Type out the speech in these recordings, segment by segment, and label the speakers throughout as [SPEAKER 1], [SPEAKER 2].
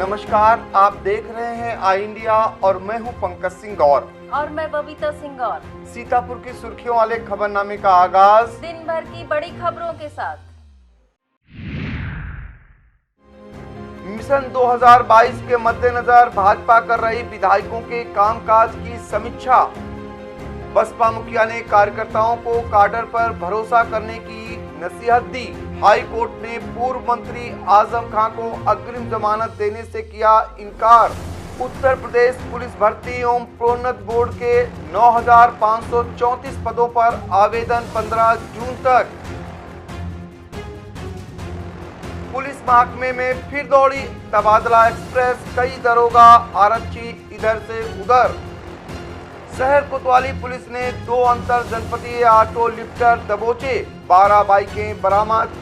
[SPEAKER 1] नमस्कार, आप देख रहे हैं आई इंडिया और मैं हूं पंकज सिंह गौर
[SPEAKER 2] और मैं बबीता सिंह गौर।
[SPEAKER 1] सीतापुर की सुर्खियों वाले खबरनामे का आगाज
[SPEAKER 2] दिन भर की बड़ी खबरों के साथ।
[SPEAKER 1] मिशन 2022 के मद्देनजर भाजपा कर रही विधायकों के कामकाज की समीक्षा। बसपा मुखिया ने कार्यकर्ताओं को काडर पर भरोसा करने की नसीहत दी। हाई कोर्ट ने पूर्व मंत्री आजम खान को अग्रिम जमानत देने से किया इनकार। उत्तर प्रदेश पुलिस भर्ती एवं प्रोन्नत बोर्ड के 9,534 पदों पर आवेदन 15 जून तक। पुलिस महकमे में फिर दौड़ी तबादला एक्सप्रेस, कई दरोगा आरक्षी इधर से उधर। शहर कोतवाली पुलिस ने 2 अंतर जनपदीय ऑटो लिफ्टर दबोचे, 12 बाइकें बरामद।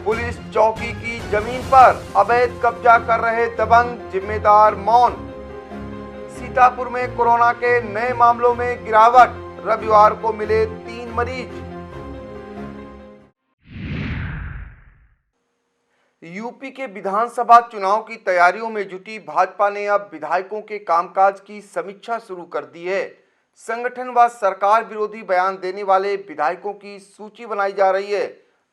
[SPEAKER 1] पुलिस चौकी की जमीन पर अवैध कब्जा कर रहे दबंग जिम्मेदार मौन। सीतापुर में कोरोना के नए मामलों में गिरावट, रविवार को मिले 3 मरीज। यूपी के विधानसभा चुनाव की तैयारियों में जुटी भाजपा ने अब विधायकों के कामकाज की समीक्षा शुरू कर दी है। संगठन व सरकार विरोधी बयान देने वाले विधायकों की सूची बनाई जा रही है।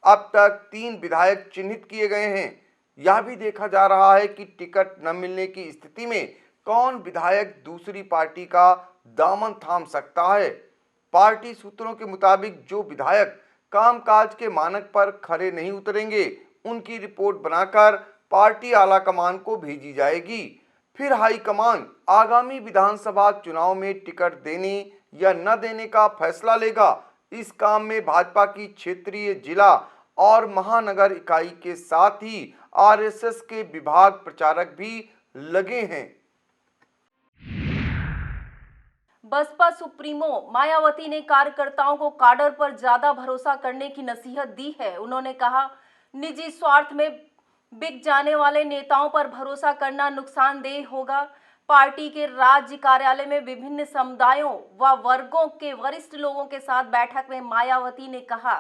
[SPEAKER 1] अब तक 3 विधायक चिन्हित किए गए हैं। यह भी देखा जा रहा है कि टिकट न मिलने की स्थिति में कौन विधायक दूसरी पार्टी का दामन थाम सकता है। पार्टी सूत्रों के मुताबिक जो विधायक कामकाज के मानक पर खरे नहीं उतरेंगे, उनकी रिपोर्ट बनाकर पार्टी आलाकमान को भेजी जाएगी। फिर हाईकमान आगामी विधानसभा चुनाव में टिकट देने या न देने का फैसला लेगा। इस काम में भाजपा की क्षेत्रीय, जिला और महानगर इकाई के साथ ही आरएसएस के विभाग प्रचारक भी लगे हैं।
[SPEAKER 2] बसपा सुप्रीमो मायावती ने कार्यकर्ताओं को काडर पर ज्यादा भरोसा करने की नसीहत दी है। उन्होंने कहा, निजी स्वार्थ में बिक जाने वाले नेताओं पर भरोसा करना नुकसानदेह होगा। पार्टी के राज्य कार्यालय में विभिन्न समुदायों व वर्गों के वरिष्ठ लोगों के साथ बैठक में मायावती ने कहा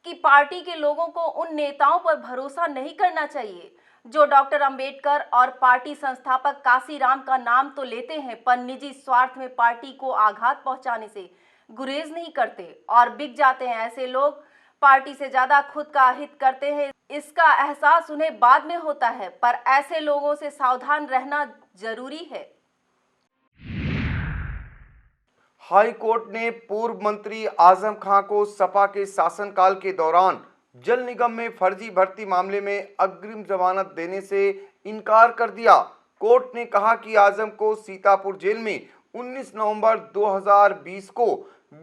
[SPEAKER 2] कि पार्टी के लोगों को उन नेताओं पर भरोसा नहीं करना चाहिए जो डॉक्टर अंबेडकर और पार्टी संस्थापक काशीराम का नाम तो लेते हैं, पर निजी स्वार्थ में पार्टी को आघात पहुंचाने से गुरेज नहीं करते और बिक जाते हैं। ऐसे लोग पार्टी से ज्यादा खुद का हित करते हैं। इसका एहसास उन्हें बाद में होता है, पर ऐसे लोगों से सावधान रहना जरूरी है।
[SPEAKER 1] हाई कोर्ट ने पूर्व मंत्री आजम खान को सपा के शासनकाल के दौरान जल निगम में फर्जी भर्ती मामले में अग्रिम जमानत देने से इनकार कर दिया। कोर्ट ने कहा कि आजम को सीतापुर जेल में 19 नवंबर 2020 को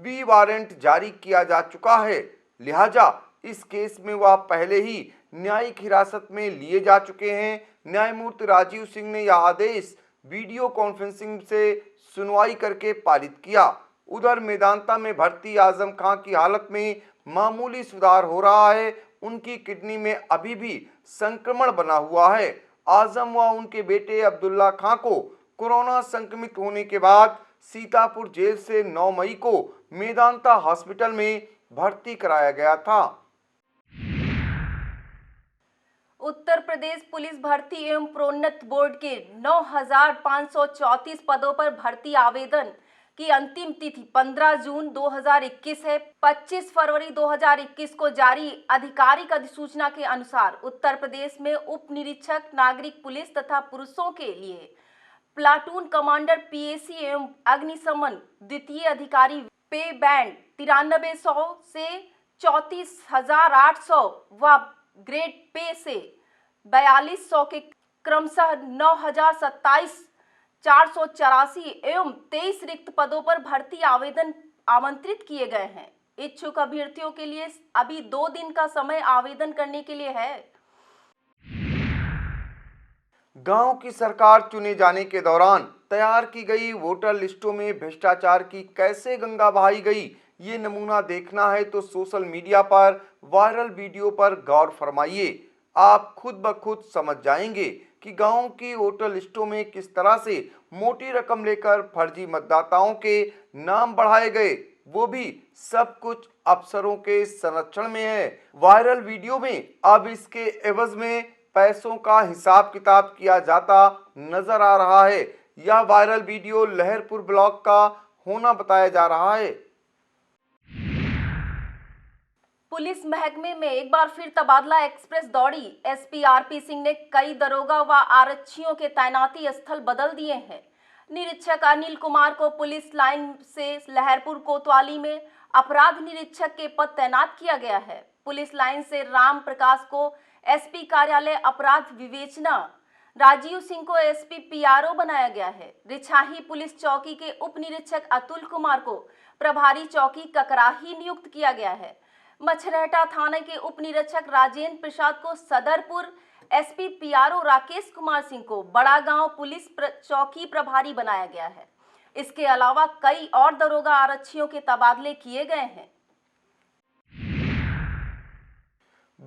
[SPEAKER 1] बी वारंट जारी किया जा चुका है, लिहाजा इस केस में वह पहले ही न्यायिक हिरासत में लिए जा चुके हैं। न्यायमूर्ति राजीव सिंह ने यह आदेश वीडियो कॉन्फ्रेंसिंग से सुनवाई करके पारित किया। उधर मेदांता में भर्ती आजम खान की हालत में मामूली सुधार हो रहा है। उनकी किडनी में अभी भी संक्रमण बना हुआ है। आजम व उनके बेटे अब्दुल्ला खान को कोरोना संक्रमित होने के बाद सीतापुर जेल से 9 मई को मेदांता हॉस्पिटल में भर्ती कराया गया था।
[SPEAKER 2] उत्तर प्रदेश पुलिस भर्ती एवं प्रोन्नत बोर्ड के 9,534 पदों पर भर्ती आवेदन की अंतिम तिथि 15 जून 2021 है। 25 फरवरी 2021 को जारी आधिकारिक अधिसूचना के अनुसार उत्तर प्रदेश में उप निरीक्षक नागरिक पुलिस तथा पुरुषों के लिए प्लाटून कमांडर पीएसी एवं अग्निशमन द्वितीय अधिकारी पे बैंड 9300 से 34,800 व ग्रेड पे से 4200 के क्रमशः 9,027, 484 एवं 23 रिक्त पदों पर भर्ती आवेदन आमंत्रित किए गए हैं। इच्छुक अभ्यर्थियों के लिए अभी 2 दिन का समय आवेदन करने के लिए है।
[SPEAKER 1] गांव की सरकार चुने जाने के दौरान तैयार की गई वोटर लिस्टों में भ्रष्टाचार की कैसे गंगा बहाई गई, ये नमूना देखना है तो सोशल मीडिया पर वायरल वीडियो पर गौर फरमाइए। आप खुद ब खुद समझ जाएंगे कि गांव की वोटर लिस्टों में किस तरह से मोटी रकम लेकर फर्जी मतदाताओं के नाम बढ़ाए गए, वो भी सब कुछ अफसरों के संरक्षण में है। वायरल वीडियो में अब इसके एवज में पैसों का हिसाब किताब किया जाता नजर आ रहा है। यह वायरल वीडियो लहरपुर ब्लॉक का होना बताया जा रहा है।
[SPEAKER 2] पुलिस महकमे में एक बार फिर तबादला एक्सप्रेस दौड़ी। एसपी आरपी सिंह ने कई दरोगा व आरक्षियों के तैनाती स्थल बदल दिए हैं। निरीक्षक अनिल कुमार को पुलिस लाइन से लहरपुर कोतवाली में अपराध निरीक्षक के पद तैनात किया गया है। पुलिस लाइन से राम प्रकाश को एसपी कार्यालय अपराध विवेचना, राजीव सिंह को एसपी पीआरओ बनाया गया है। रिछाही पुलिस चौकी के उप निरीक्षक अतुल कुमार को प्रभारी चौकी ककराही नियुक्त किया गया है। मछरहटा थाने के उप निरीक्षक राजेंद्र प्रसाद को सदरपुर, एसपी पीआरओ राकेश कुमार सिंह को बड़ा गांव पुलिस चौकी प्रभारी बनाया गया है। इसके अलावा कई और दरोगा आरक्षियों के तबादले किए गए हैं।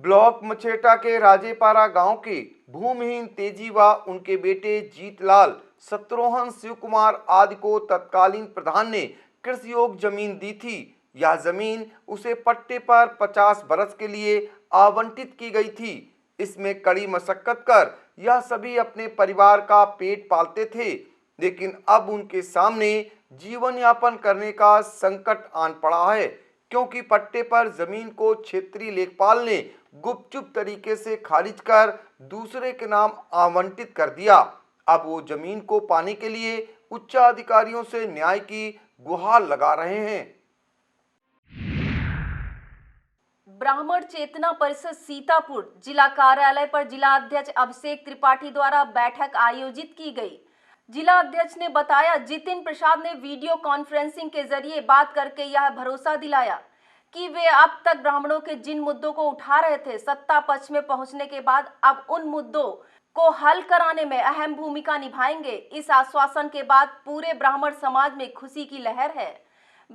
[SPEAKER 1] ब्लॉक मछेटा के राजेपारा गांव के भूमिहीन तेजी व उनके बेटे जीतलाल शत्रुघ्न शिव कुमार आदि को तत्कालीन प्रधान ने कृषि योग्य जमीन दी थी। यह जमीन उसे पट्टे पर 50 बरस के लिए आवंटित की गई थी। इसमें कड़ी मशक्कत कर यह सभी अपने परिवार का पेट पालते थे, लेकिन अब उनके सामने जीवन यापन करने का संकट आन पड़ा है, क्योंकि पट्टे पर जमीन को क्षेत्रीय लेखपाल ने गुपचुप तरीके से खारिज कर दूसरे के नाम आवंटित कर दिया। अब वो जमीन को पाने के लिए उच्च अधिकारियों से न्याय की गुहार लगा रहे हैं।
[SPEAKER 2] ब्राह्मण चेतना परिषद सीतापुर जिला कार्यालय पर जिला अध्यक्ष अभिषेक त्रिपाठी द्वारा बैठक आयोजित की गई। जिला अध्यक्ष ने बताया, जितिन प्रसाद ने वीडियो कॉन्फ्रेंसिंग के जरिए बात करके यह भरोसा दिलाया कि वे अब तक ब्राह्मणों के जिन मुद्दों को उठा रहे थे, सत्ता पक्ष में पहुंचने के बाद अब उन मुद्दों को हल कराने में अहम भूमिका निभाएंगे। इस आश्वासन के बाद पूरे ब्राह्मण समाज में खुशी की लहर है।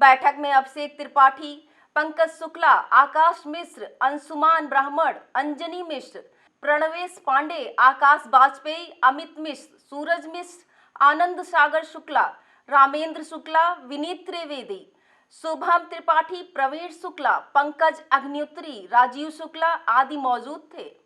[SPEAKER 2] बैठक में अभिषेक त्रिपाठी, पंकज शुक्ला, आकाश मिश्र, अंशुमान ब्राह्मण, अंजनी मिश्र, प्रणवेश पांडे, आकाश वाजपेयी, अमित मिश्र, सूरज मिश्र, आनंद सागर शुक्ला, रामेंद्र शुक्ला, विनीत त्रिवेदी, शुभम त्रिपाठी, प्रवीण शुक्ला, पंकज अग्निहोत्री, राजीव शुक्ला आदि मौजूद थे।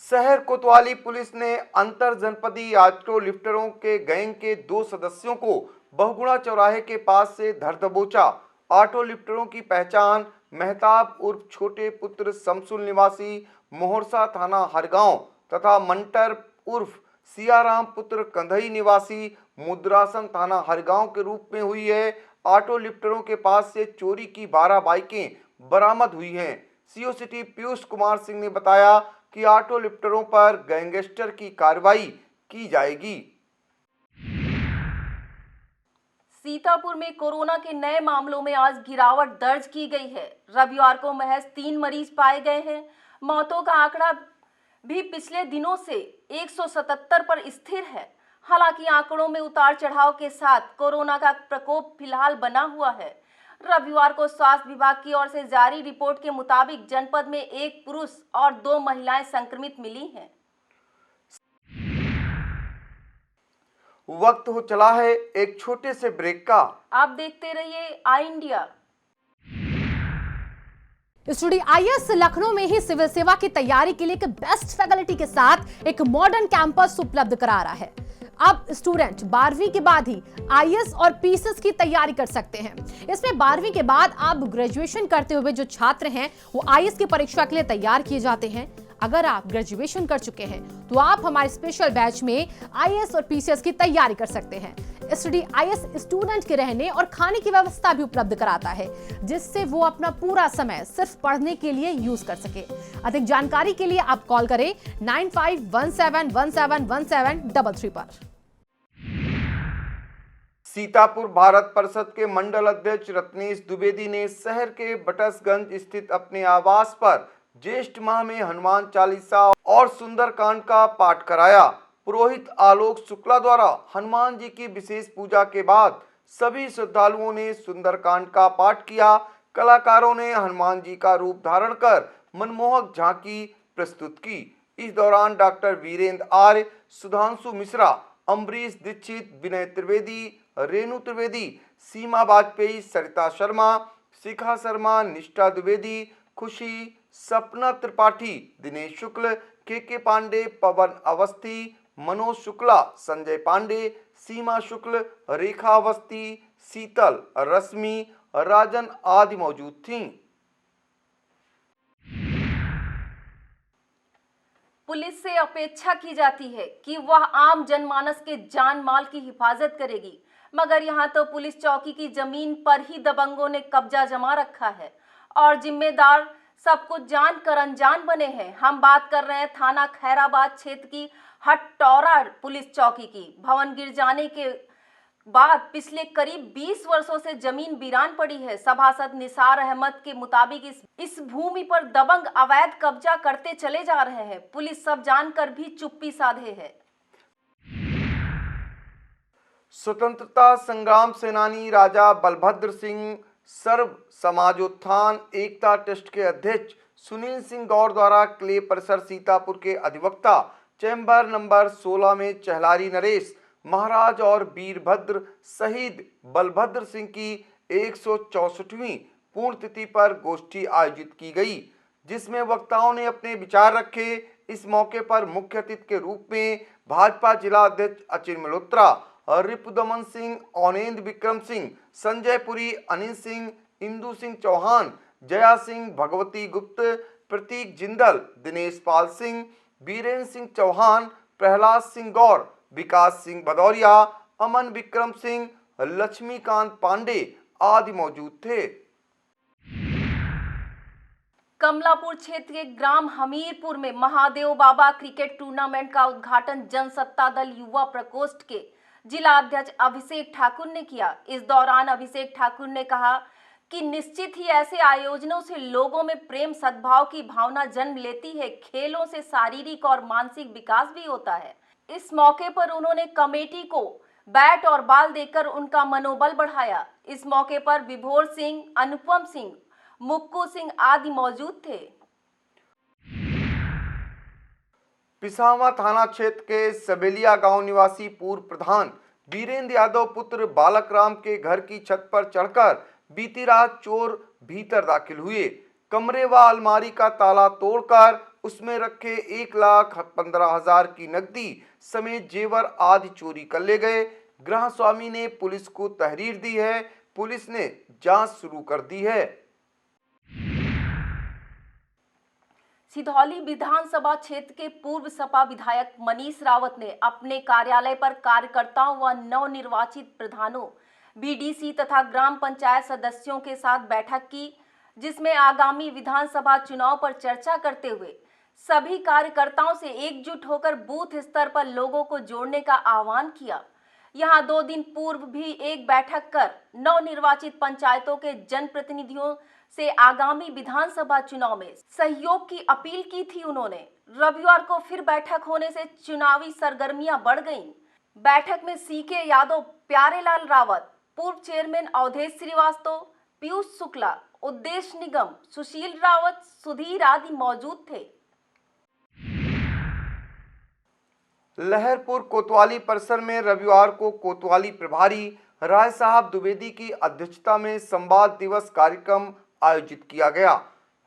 [SPEAKER 1] शहर कोतवाली पुलिस ने अंतर जनपदीय ऑटो लिफ्टरों के गैंग के 2 सदस्यों को बहुगुणा चौराहे के पास से धर दबोचा। ऑटो लिफ्टरों की पहचान मेहताब उर्फ छोटे पुत्र समसुल निवासी मोहरसा थाना हरगांव तथा मंटर उर्फ सियाराम पुत्र कंधई निवासी मुद्रासन थाना हरगांव के रूप में हुई है। ऑटो लिफ्टरों के पास से चोरी की 12 बाइकें बरामद हुई हैं। सीओ सिटी पीयूष कुमार सिंह ने बताया कि ऑटो लिफ्टरों पर गैंगस्टर की कार्रवाई की जाएगी।
[SPEAKER 2] सीतापुर में कोरोना के नए मामलों में आज गिरावट दर्ज की गई है। रविवार को महज 3 मरीज पाए गए हैं। मौतों का आंकड़ा भी पिछले दिनों से 177 पर स्थिर है। हालांकि आंकड़ों में उतार चढ़ाव के साथ कोरोना का प्रकोप फिलहाल बना हुआ है। रविवार को स्वास्थ्य विभाग की ओर से जारी रिपोर्ट के मुताबिक जनपद में 1 पुरुष और 2 महिलाएं संक्रमित मिली हैं।
[SPEAKER 1] वक्त हो चला है एक छोटे से ब्रेक का।
[SPEAKER 2] आप देखते रहिए आई इंडिया।
[SPEAKER 3] स्टूडियो आईएएस लखनऊ में ही सिविल सेवा की तैयारी के लिए एक बेस्ट फैकल्टी के साथ एक मॉडर्न कैंपस उपलब्ध करा रहा है। अब स्टूडेंट 12वीं के बाद ही आईएएस और पीसीएस की तैयारी कर सकते हैं। इसमें 12वीं के बाद आप ग्रेजुएशन करते हुए जो छात्र हैं वो आईएएस की परीक्षा के लिए तैयार किए जाते हैं। अगर आप ग्रेजुएशन कर चुके हैं तो आप हमारे स्पेशल बैच में आईएएस और पीसीएस की तैयारी कर सकते हैं। स्टडी आईएएस स्टूडेंट के रहने और खाने की व्यवस्था भी उपलब्ध कराता है, जिससे वो अपना पूरा समय सिर्फ पढ़ने के लिए यूज कर सके। अधिक जानकारी के लिए आप कॉल करें 9517171733 पर।
[SPEAKER 1] सीतापुर भारत परिषद के मंडल अध्यक्ष रत्नेश द्विवेदी ने शहर के बटसगंज स्थित अपने आवास पर ज्येष्ठ माह में हनुमान चालीसा और सुंदरकांड का पाठ कराया। पुरोहित आलोक शुक्ला द्वारा हनुमान जी की विशेष पूजा के बाद सभी श्रद्धालुओं ने सुंदरकांड का पाठ किया। कलाकारों ने हनुमान जी का रूप धारण कर मनमोहक झांकी प्रस्तुत की। इस दौरान डॉक्टर वीरेंद्र आर्य, सुधांशु मिश्रा, अम्बरीश दीक्षित, विनय त्रिवेदी, रेणु त्रिवेदी, सीमा वाजपेयी, सरिता शर्मा, शिखा शर्मा, निष्ठा द्विवेदी, खुशी, सपना त्रिपाठी, दिनेश शुक्ल, के पांडे, पवन अवस्थी, मनोज शुक्ला, संजय पांडे, सीमा शुक्ल, रेखा अवस्थी, शीतल, रश्मि, राजन आदि मौजूद थीं।
[SPEAKER 2] पुलिस से अपेक्षा की जाती है कि वह आम जनमानस के जान माल की हिफाजत करेगी, मगर यहां तो पुलिस चौकी की जमीन पर ही दबंगों ने कब्जा जमा रखा है और जिम्मेदार सब कुछ जानकर अनजान बने हैं। हम बात कर रहे हैं थाना खैराबाद क्षेत्र की हटटौरा पुलिस चौकी की। भवन गिर जाने के बाद पिछले करीब 20 वर्षों से जमीन वीरान पड़ी है। सभासद निसार अहमद के मुताबिक इस भूमि पर दबंग अवैध कब्जा करते चले जा रहे हैं। पुलिस सब जानकर भी चुप्पी साधे है।
[SPEAKER 1] स्वतंत्रता संग्राम सेनानी राजा बलभद्र सिंह सर्व समाजोत्थान एकता ट्रस्ट के अध्यक्ष सुनील सिंह गौड़ द्वारा क्ले परिसर सीतापुर के अधिवक्ता चैम्बर नंबर 16 में चहलारी नरेश महाराज और वीरभद्र शहीद बलभद्र सिंह की 164वीं पुण्यतिथि पर गोष्ठी आयोजित की गई, जिसमें वक्ताओं ने अपने विचार रखे। इस मौके पर मुख्य अतिथि के रूप में भाजपा जिला अध्यक्ष अचिर मल्होत्रा, रिपुदमन सिंह, औनेन्द्र विक्रम सिंह, संजय पुरी, अनिल सिंह, इंदु सिंह चौहान, जया सिंह, भगवती गुप्त, प्रतीक जिंदल, दिनेश पाल सिंह, बीरेन्द्र सिंह चौहान, प्रहलाद सिंह गौड़, विकास सिंह भदौरिया, अमन विक्रम सिंह, लक्ष्मीकांत पांडे आदि मौजूद थे।
[SPEAKER 2] कमलापुर क्षेत्र के ग्राम हमीरपुर में महादेव बाबा क्रिकेट टूर्नामेंट का उद्घाटन जनसत्ता दल युवा प्रकोष्ठ के जिला अध्यक्ष अभिषेक ठाकुर ने किया। इस दौरान अभिषेक ठाकुर ने कहा कि निश्चित ही ऐसे आयोजनों से लोगों में प्रेम सद्भाव की भावना जन्म लेती है। खेलों से शारीरिक और मानसिक विकास भी होता है। इस मौके पर उन्होंने कमेटी को बैट और बॉल देकर उनका मनोबल बढ़ाया। इस मौके पर विभोर सिंह, अनुपम सिंह, मुक्कू सिंह आदि मौजूद थे।
[SPEAKER 1] पिसावा थाना क्षेत्र के सबेलिया गांव निवासी पूर्व प्रधान वीरेंद्र यादव पुत्र बालक राम के घर की छत पर चढ़कर बीती रात चोर भीतर दाखिल हुए। कमरे व अलमारी का ताला तोड़कर उसमें रखे 1,15,000 की नकदी समेत जेवर आदि चोरी कर ले गए। गृह स्वामी ने पुलिस को तहरीर दी है। पुलिस ने जांच शुरू कर दी है।
[SPEAKER 2] सिधौली विधानसभा क्षेत्र के पूर्व सपा विधायक मनीष रावत ने अपने कार्यालय पर कार्यकर्ताओं व नवनिर्वाचित प्रधानों, बीडीसी तथा ग्राम पंचायत सदस्यों के साथ बैठक की, जिसमें आगामी विधानसभा चुनाव पर चर्चा करते हुए सभी कार्यकर्ताओं से एकजुट होकर बूथ स्तर पर लोगों को जोड़ने का आह्वान किया। यहां 2 दिन पूर्व भी एक बैठक कर नवनिर्वाचित पंचायतों के जनप्रतिनिधियों से आगामी विधानसभा चुनाव में सहयोग की अपील की थी। उन्होंने रविवार को फिर बैठक होने से चुनावी सरगर्मियां बढ़ गईं। बैठक में सीके यादव, प्यारेलाल रावत, पूर्व चेयरमैन अवधेश श्रीवास्तव, पीयूष शुक्ला, उद्देश्य निगम, सुशील रावत, सुधीर आदि मौजूद थे।
[SPEAKER 1] लहरपुर कोतवाली परिसर में रविवार को कोतवाली प्रभारी राय साहब द्विवेदी की अध्यक्षता में संवाद दिवस कार्यक्रम आयोजित किया गया,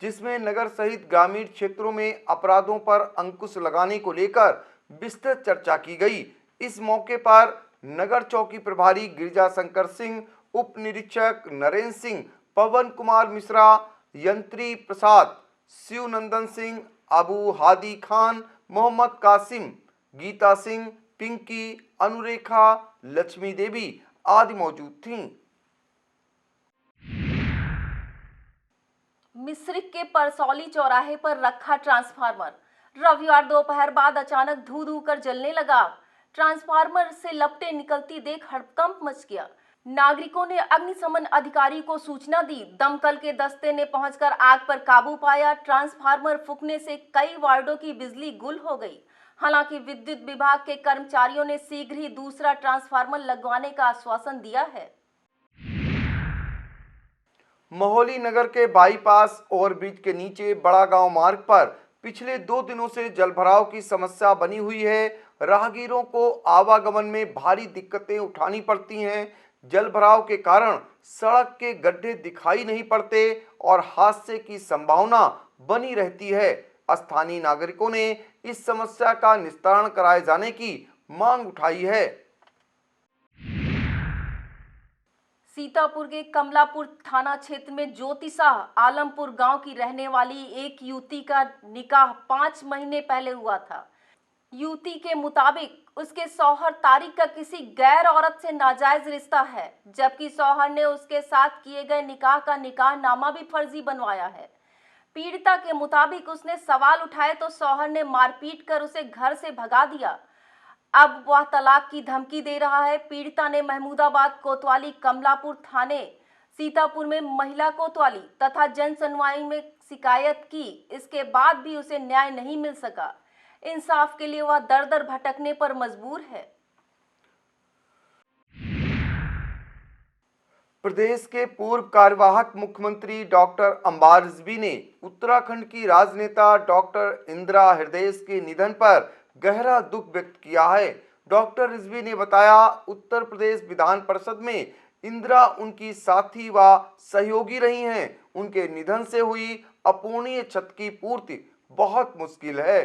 [SPEAKER 1] जिसमें नगर सहित ग्रामीण क्षेत्रों में अपराधों पर अंकुश लगाने को लेकर विस्तृत चर्चा की गई। इस मौके पर नगर चौकी प्रभारी गिरिजा शंकर सिंह, उप निरीक्षक नरेंद्र सिंह, पवन कुमार मिश्रा, यंत्री प्रसाद, शिवनंदन सिंह, अबू हादी खान, मोहम्मद कासिम, गीता सिंह, पिंकी, अनुरेखा, लक्ष्मी देवी आदि मौजूद थीं।
[SPEAKER 2] मिश्रिक के परसौली चौराहे पर रखा ट्रांसफार्मर रविवार दोपहर बाद अचानक धू धू कर जलने लगा। ट्रांसफार्मर से लपटें निकलती देख हड़कंप मच गया। नागरिकों ने अग्निशमन अधिकारी को सूचना दी। दमकल के दस्ते ने पहुंचकर आग पर काबू पाया। ट्रांसफार्मर फूंकने से कई वार्डों की बिजली गुल हो गई। हालांकि विद्युत विभाग के कर्मचारियों ने शीघ्र ही दूसरा ट्रांसफार्मर लगवाने का आश्वासन दिया है।
[SPEAKER 1] मोहाली नगर के बाईपास ओवरब्रिज के नीचे बड़ा गांव मार्ग पर पिछले 2 दिनों से जलभराव की समस्या बनी हुई है। राहगीरों को आवागमन में भारी दिक्कतें उठानी पड़ती हैं। जलभराव के कारण सड़क के गड्ढे दिखाई नहीं पड़ते और हादसे की संभावना बनी रहती है। स्थानीय नागरिकों ने इस समस्या का निस्तारण कराए जाने की मांग उठाई है।
[SPEAKER 2] सीतापुर के कमलापुर थाना क्षेत्र में ज्योति शाह आलमपुर गांव की रहने वाली एक युवती का निकाह 5 महीने पहले हुआ था। युवती के मुताबिक उसके शौहर तारिक का किसी गैर औरत से नाजायज रिश्ता है, जबकि शौहर ने उसके साथ किए गए निकाह का निकाहनामा भी फर्जी बनवाया है। पीड़िता के मुताबिक उसने सवाल उठाए तो शौहर ने मारपीट कर उसे घर से भगा दिया। अब वह तलाक की धमकी दे रहा है। पीड़िता ने महमूदाबाद कोतवाली, कमलापुर थाने, सीतापुर में महिला कोतवाली तथा जन सुनवाई में शिकायत की। इसके बाद भी उसे न्याय नहीं मिल सका। इंसाफ के लिए वह दर दर भटकने पर मजबूर है।
[SPEAKER 1] प्रदेश के पूर्व कार्यवाहक मुख्यमंत्री डॉक्टर अंबार रिजवी ने उत्तराखंड की राजनेता डॉक्टर इंदिरा हृदयेश के निधन पर गहरा दुख व्यक्त किया है। डॉक्टर रिजवी ने बताया, उत्तर प्रदेश विधान परिषद में इंदिरा उनकी साथी व सहयोगी रही हैं। उनके निधन से हुई अपूर्णीय क्षति की पूर्ति बहुत मुश्किल है।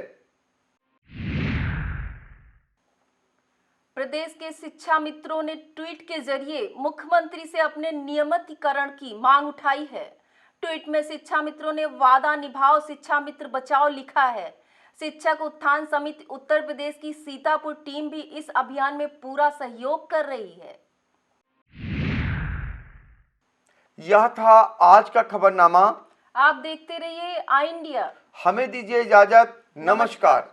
[SPEAKER 2] प्रदेश के शिक्षा मित्रों ने ट्वीट के जरिए मुख्यमंत्री से अपने नियमितीकरण की मांग उठाई है। ट्वीट में शिक्षा मित्रों ने वादा निभाओ शिक्षा मित्र बचाओ लिखा है। शिक्षक उत्थान समिति उत्तर प्रदेश की सीतापुर टीम भी इस अभियान में पूरा सहयोग कर रही है।
[SPEAKER 1] यह था आज का खबरनामा।
[SPEAKER 2] आप देखते रहिए आई इंडिया।
[SPEAKER 1] हमें दीजिए इजाजत। नमस्कार।